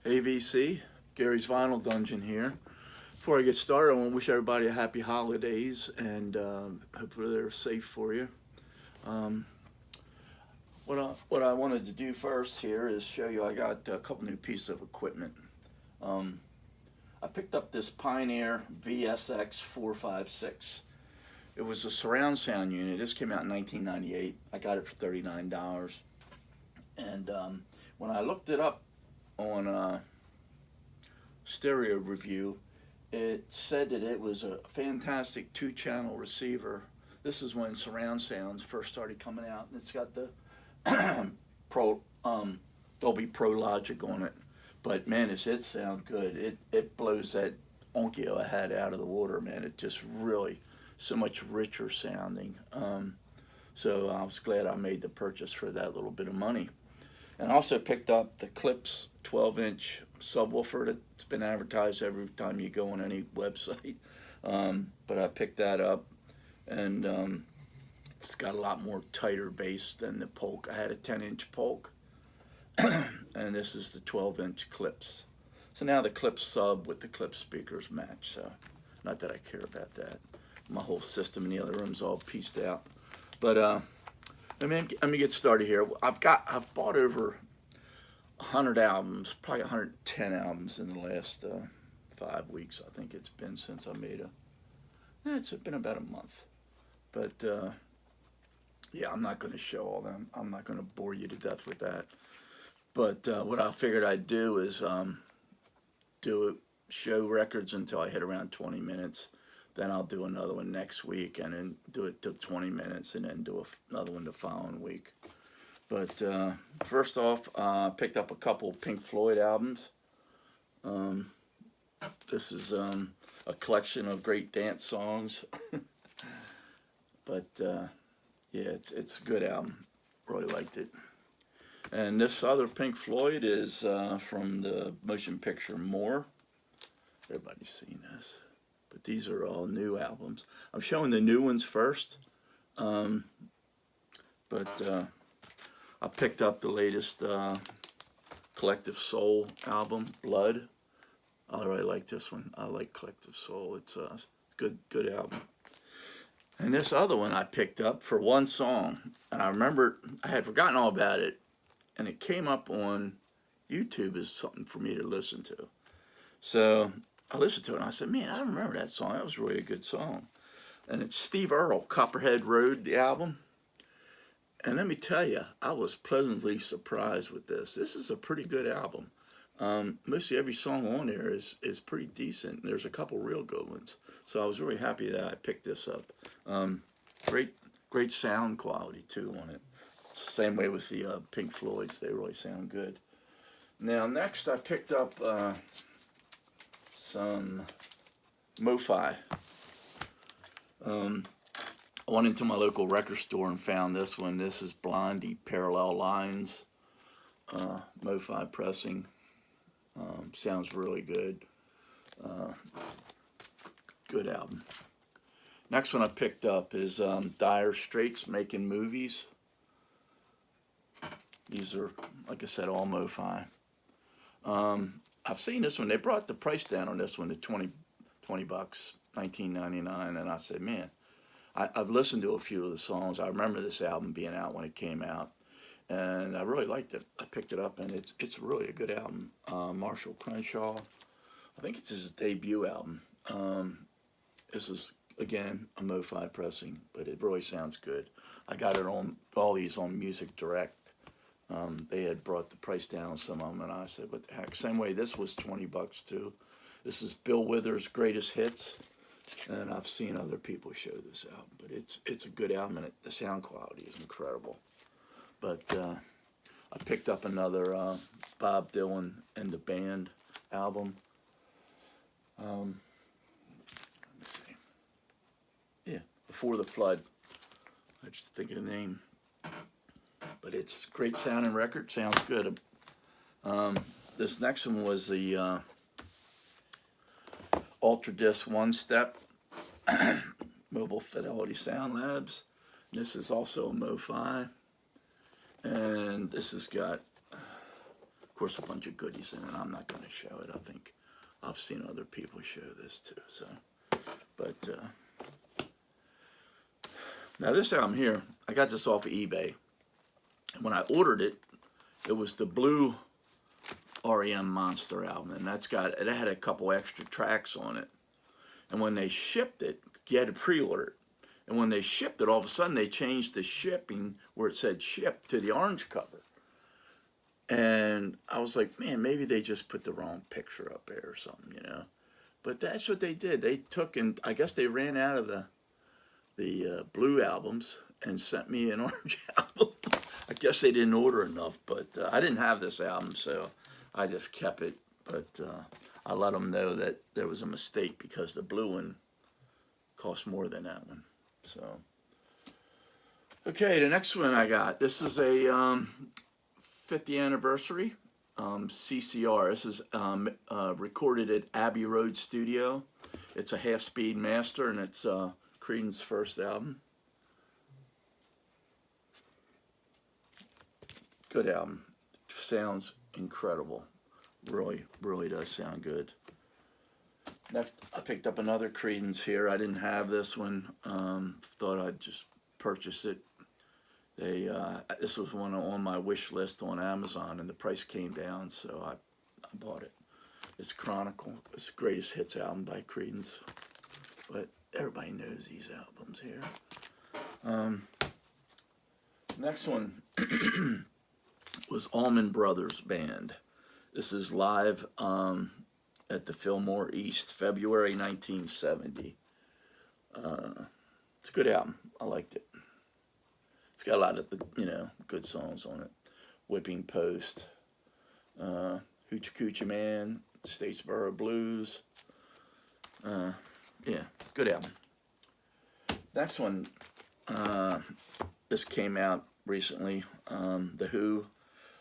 AVC, Gary's Vinyl Dungeon here. Before I get started, I want to wish everybody a happy holidays and hopefully they're safe for you. Um, what I wanted to do first here is show you I got a couple new pieces of equipment. Um, I picked up this Pioneer VSX 456. It was a surround sound unit. This came out in 1998. I got it for $39. And when I looked it up on Stereo Review, it said that it was a fantastic two-channel receiver. This is when surround sounds first started coming out, and it's got the Dolby Pro Logic on it. But man, it sounds good. It blows that Onkyo I had out of the water, man. It just really so much richer sounding. So I was glad I made the purchase for that little bit of money. And I also picked up the Clips 12-inch subwoofer that's been advertised every time you go on any website. But I picked that up, and it's got a lot more tighter bass than the Polk. I had a 10-inch Polk, and this is the 12-inch Clips. So now the Clips sub with the Clips speakers match. So not that I care about that. My whole system in the other room's all pieced out. But let me get started here. I've bought over 100 albums, probably 110 albums in the last 5 weeks. I think it's been since I made it's been about a month. But yeah, I'm not going to show all them. I'm not going to bore you to death with that. But what I figured I'd do is show records until I hit around 20 minutes. Then I'll do another one next week, and then do it till 20 minutes, and then do another one the following week. But first off, I picked up a couple Pink Floyd albums. This is a collection of great dance songs. But yeah, it's a good album. Really liked it. And this other Pink Floyd is from the motion picture More. Everybody's seen this. But these are all new albums. I'm showing the new ones first. But I picked up the latest Collective Soul album, Blood. I really like this one. I like Collective Soul. It's a good album. And this other one I picked up for one song. And I remember I had forgotten all about it. And it came up on YouTube as something for me to listen to. So I listened to it and I said, man, I remember that song. That was really a good song. And it's Steve Earle, Copperhead Road, the album. And let me tell you, I was pleasantly surprised with this. This is a pretty good album. Mostly every song on there is pretty decent. There's a couple real good ones. So I was really happy that I picked this up. Great sound quality, too, on it. Same way with the Pink Floyds. They really sound good. Now, next I picked up some MoFi. I went into my local record store and found this one. This is Blondie, Parallel Lines, MoFi pressing. Sounds really good. Good album. Next one I picked up is Dire Straits, Making Movies. These are, like I said, all MoFi. I've seen this one. They brought the price down on this one to $20, $19.99, and I said, man, I've listened to a few of the songs. I remember this album being out when it came out, and I really liked it. I picked it up, and it's really a good album. Marshall Crenshaw, I think it's his debut album. This is, again, a MoFi pressing, but it really sounds good. I got it on all these on Music Direct. They had brought the price down on some of them, and I said, what the heck? Same way, this was $20 too. This is Bill Withers' Greatest Hits, and I've seen other people show this album, but it's a good album, and the sound quality is incredible. But I picked up another Bob Dylan and the Band album. Let me see. Yeah, Before the Flood. I just think of the name. But it's great sounding record, sounds good. This next one was the Ultra Disc One Step Mobile Fidelity Sound Labs. This is also a MoFi, and this has got course, a bunch of goodies in it. I'm not going to show it. I think I've seen other people show this too. So, but now this album here, I got this off of eBay. And when I ordered it, it was the Blue REM Monster album, and it had a couple extra tracks on it. And when they shipped it, you had to pre-order it. And when they shipped it, all of a sudden they changed the shipping where it said ship to the orange cover. And I was like, man, maybe they just put the wrong picture up there or something, you know. But that's what they did. They took, and I guess they ran out of the blue albums and sent me an orange album. I guess they didn't order enough, but I didn't have this album, so I just kept it. But I let them know that there was a mistake because the blue one cost more than that one. So, okay, the next one I got. This is a 50th anniversary CCR. This is recorded at Abbey Road Studio. It's a half-speed master, and it's Creedon's first album. Good album. Sounds incredible. Really, really does sound good. Next, I picked up another Creedon's here. I didn't have this one. Thought I'd just purchase it. This was one on my wish list on Amazon, and the price came down, so I bought it. It's Chronicle. It's the greatest hits album by Creedon's. But everybody knows these albums here. Next one was Allman Brothers Band. This is live at the Fillmore East, February 1970. It's a good album. I liked it. It's got a lot of good songs on it. Whipping Post, Hoochie Coochie Man, Statesboro Blues. Yeah, good album. Next one, this came out recently. The Who,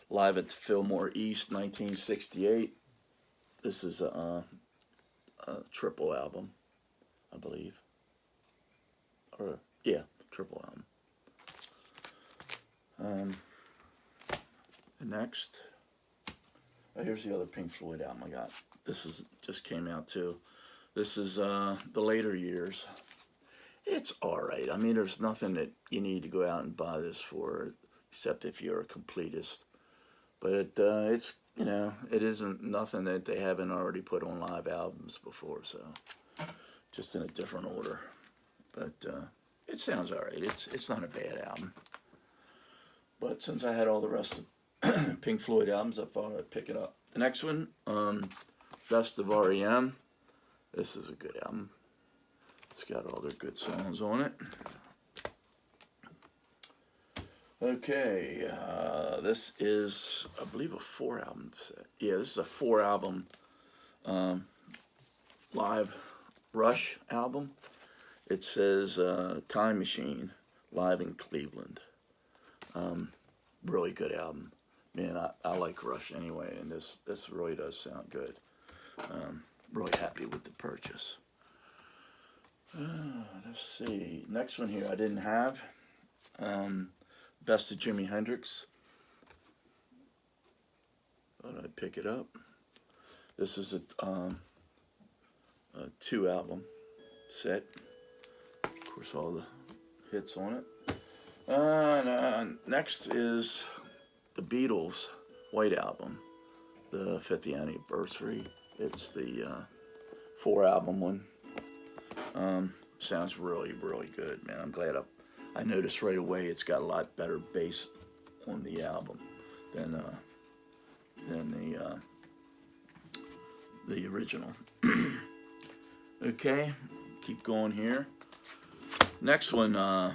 live at the Fillmore East, 1968. This is a triple album, I believe. Or, yeah, triple album. Next, here's the other Pink Floyd album I got. This just came out too. This is the later years. It's all right. I mean, there's nothing that you need to go out and buy this for, except if you're a completist. But it's, it isn't nothing that they haven't already put on live albums before, so just in a different order. But it sounds all right. It's not a bad album. But since I had all the rest of Pink Floyd albums, I thought I'd pick it up. The next one, Best of REM. This is a good album. It's got all their good songs on it. Okay, this is, I believe, a 4-album set. Yeah, this is a 4-album live Rush album. It says Time Machine, live in Cleveland. Really good album. Man, I like Rush anyway, and this really does sound good. Really happy with the purchase. Let's see. Next one here I didn't have. Best of Jimi Hendrix. Thought I'd pick it up. This is a 2-album set. Of course, all the hits on it. Next is the Beatles White Album, the 50th anniversary. It's the 4-album one. Sounds really, really good, man. I'm glad I noticed right away it's got a lot better bass on the album than the original. Okay, keep going here. Next one, I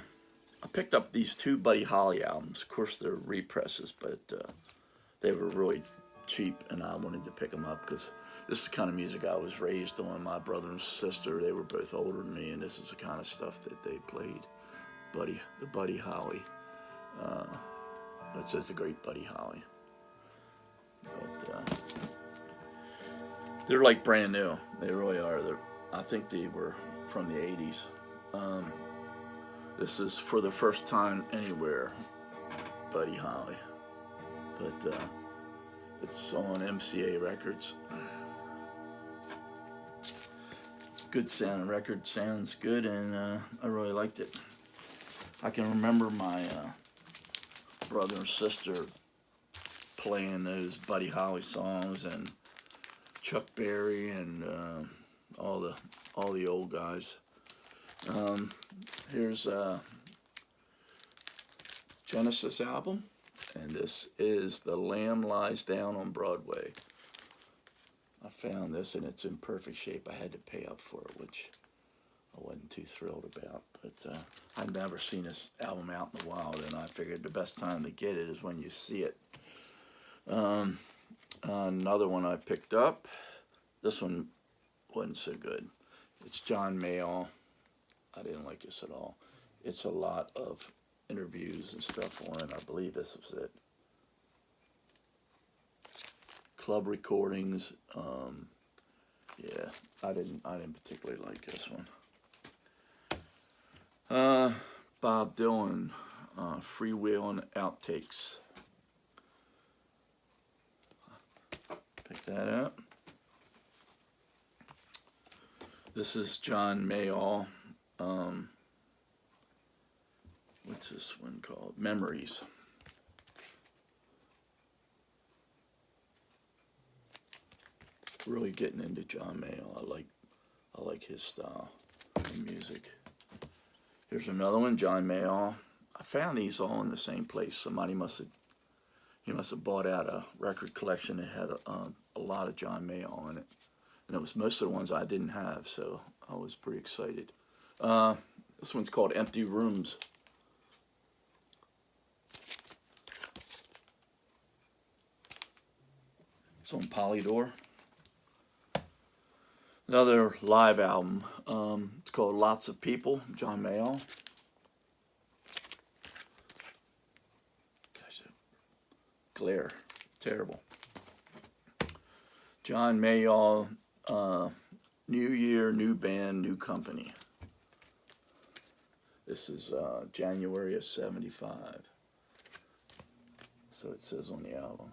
picked up these 2 Buddy Holly albums. Of course, they're represses, but they were really cheap, and I wanted to pick them up because this is the kind of music I was raised on. My brother and sister, they were both older than me, and this is the kind of stuff that they played. The Buddy Holly. That says the great Buddy Holly. But they're like brand new. They really are. I think they were from the 80s. This is For the First Time Anywhere, Buddy Holly. But It's on MCA Records. Good sounding record, sounds good, and I really liked it. I can remember my brother and sister playing those Buddy Holly songs and Chuck Berry and all the old guys. Here's Genesis album, and this is The Lamb Lies Down on Broadway. I found this and it's in perfect shape. I had to pay up for it, which I wasn't too thrilled about. But I'd never seen this album out in the wild, and I figured the best time to get it is when you see it. Another one I picked up. This one wasn't so good. It's John Mayall. I didn't like this at all. It's a lot of interviews and stuff on it. I believe this was it. Club recordings. Yeah, I didn't particularly like this one. Bob Dylan, Freewheelin' Outtakes. Pick that up. This is John Mayall. What's this one called? Memories. Really getting into John Mayall. I like his style of music. Here's another one, John Mayall. I found these all in the same place. Somebody must have bought out a record collection that had a lot of John Mayall in it, and it was most of the ones I didn't have, so I was pretty excited. This one's called Empty Rooms. It's on Polydor. Another live album. It's called Lots of People, John Mayall. Gosh, glare, terrible. John Mayall, New Year, New Band, New Company. This is January of '75. So it says on the album.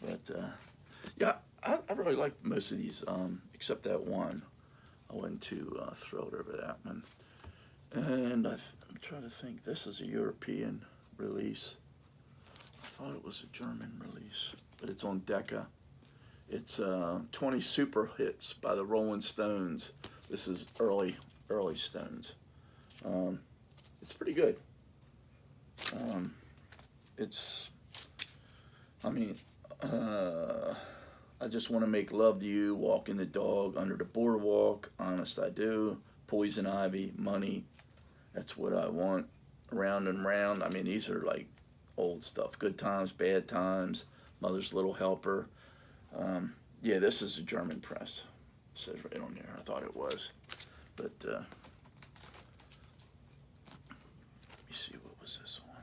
But yeah, I really liked most of these, except that one. I wasn't too thrilled over that one. And I'm trying to think. This is a European release. I thought it was a German release, but it's on Decca. It's 20 Super Hits by the Rolling Stones. This is early Stones. It's pretty good. I just want to make love to you, walking the dog, under the boardwalk, honest I do, poison ivy, money, that's what I want, round and round. I mean, these are like old stuff. Good times, bad times, mother's little helper. Yeah, this is a German press. It says right on there. I thought it was, but let me see, what was this one?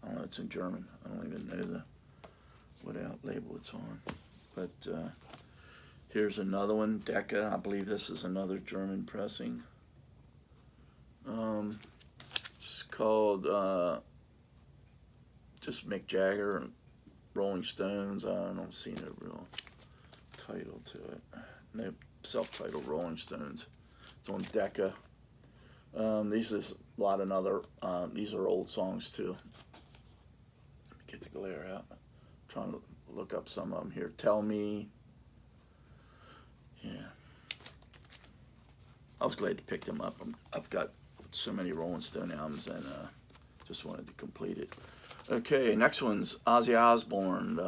I don't know, it's in German. I don't even know what label it's on. But here's another one, Decca. I believe this is another German pressing. It's called just Mick Jagger and Rolling Stones. I don't see no real title to it. No self-titled Rolling Stones. It's on Decca. These is a lot of other. These are old songs too. Get the glare out. I'm trying to look up some of them here. Tell Me. Yeah. I was glad to pick them up. I've got so many Rolling Stone albums, and just wanted to complete it. Okay, next one's Ozzy Osbourne,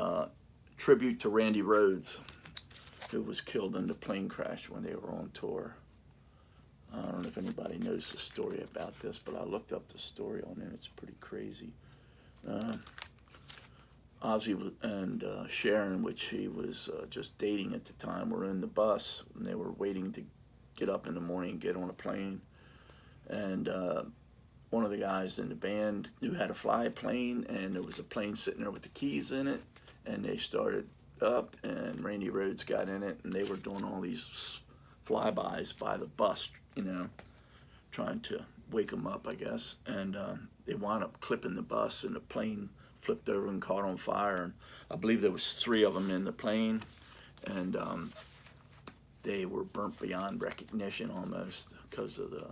tribute to Randy Rhoads, who was killed in the plane crash when they were on tour. I don't know if anybody knows the story about this, but I looked up the story on it. It's pretty crazy. Ozzy and Sharon, which he was just dating at the time, were in the bus, and they were waiting to get up in the morning and get on a plane. And one of the guys in the band knew how to fly a plane, and there was a plane sitting there with the keys in it, and they started up, and Randy Rhoads got in it, and they were doing all these flybys by the bus, trying to wake them up, I guess, and they wound up clipping the bus, and the plane flipped over and caught on fire. And I believe there was 3 of them in the plane, and they were burnt beyond recognition almost because of the,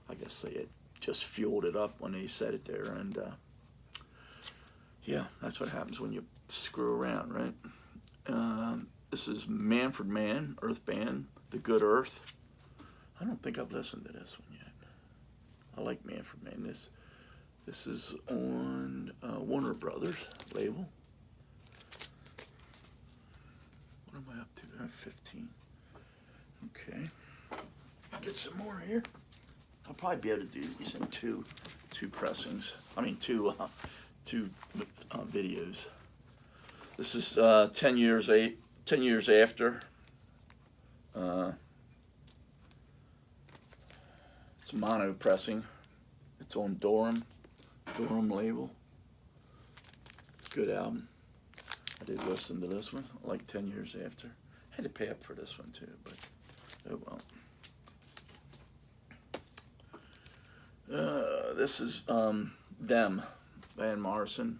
I guess they had just fueled it up when they set it there. And yeah, that's what happens when you screw around, right? This is Manfred Mann, Earth Band, The Good Earth. I don't think I've listened to this one yet. I like Manfred Mann. This is on Warner Brothers label. What am I up to? 15. Okay. Get some more here. I'll probably be able to do these in two pressings. I mean two videos. This is 10 years after. It's mono pressing. It's on Durham label. It's a good album. I did listen to this one. I like 10 years after. I had to pay up for this one too, but oh well. This is Them, Van Morrison.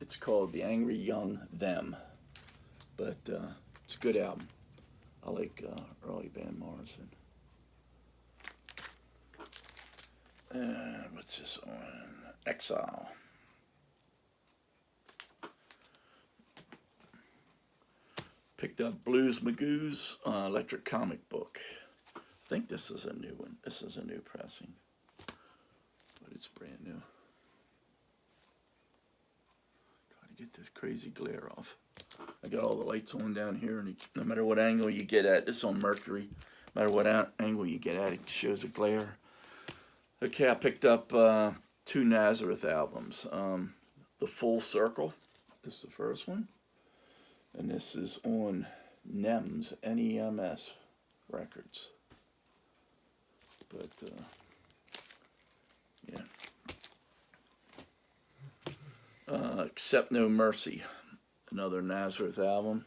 It's called The Angry Young Them, but it's a good album. I like early Van Morrison. What's this on? Exile. Picked up Blues Magoo's Electric Comic Book. I think this is a new one. This is a new pressing, but it's brand new. Try to get this crazy glare off. I got all the lights on down here, and no matter what angle you get at, this is on Mercury. No matter what angle you get at, it shows a glare. Okay, I picked up 2 Nazareth albums. The Full Circle, this is the first one. And this is on NEMS, N-E-M-S Records. But, yeah. Accept No Mercy, another Nazareth album.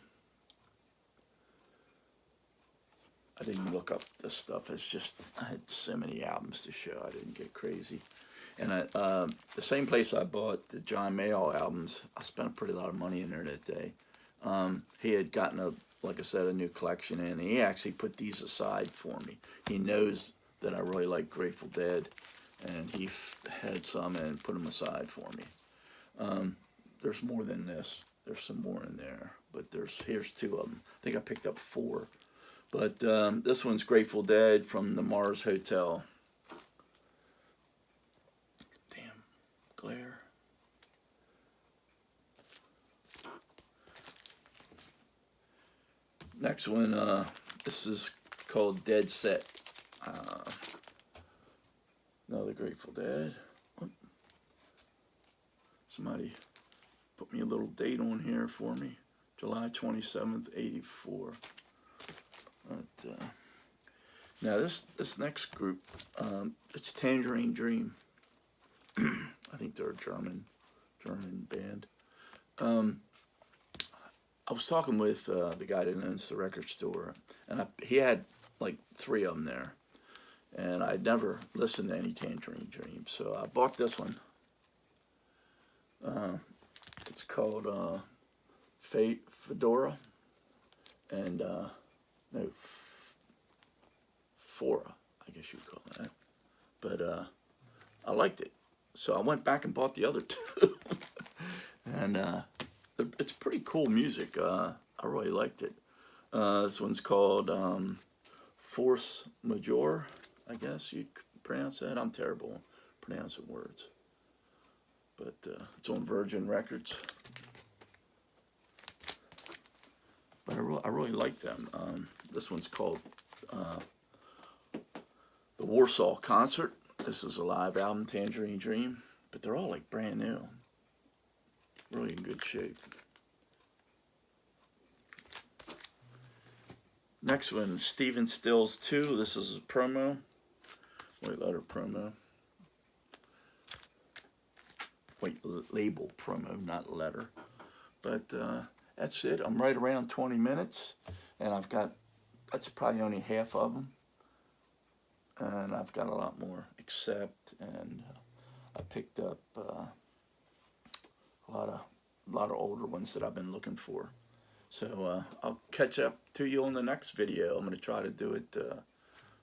I didn't look up this stuff. It's just, I had so many albums to show. I didn't get crazy. And the same place I bought the John Mayall albums, I spent a pretty lot of money in there that day. He had gotten like I said, a new collection in, and he actually put these aside for me. He knows that I really like Grateful Dead, and he had some and put them aside for me. There's more than this. There's some more in there, but here's 2 of them. I think I picked up 4. But this one's Grateful Dead from the Mars Hotel. Damn, glare. Next one, this is called Dead Set. Another Grateful Dead. Somebody put me a little date on here for me. July 27th, 84. But, now this next group, it's Tangerine Dream. I think they're a German band. I was talking with the guy that owns the record store, and he had like 3 of them there, and I'd never listened to any Tangerine Dream, so I bought this one. It's called Fedora, and no, Fora, I guess you'd call that. But I liked it, so I went back and bought the other 2, and it's pretty cool music. I really liked it. This one's called Force Majeure, I guess you'd pronounce that. I'm terrible at pronouncing words. But it's on Virgin Records. But I really like them. This one's called The Warsaw Concert. This is a live album, Tangerine Dream. But they're all like brand new. Really in good shape. Next one, Stephen Stills 2. This is a promo. White letter promo. White label promo, not letter. But that's it. I'm right around 20 minutes. And that's probably only half of them. and I've got a lot more Accept, and I picked up a lot of older ones that I've been looking for. So I'll catch up to you on the next video. I'm going to try to do it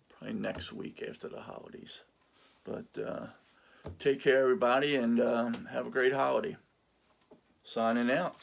probably next week after the holidays. But take care, everybody, and have a great holiday. Signing out.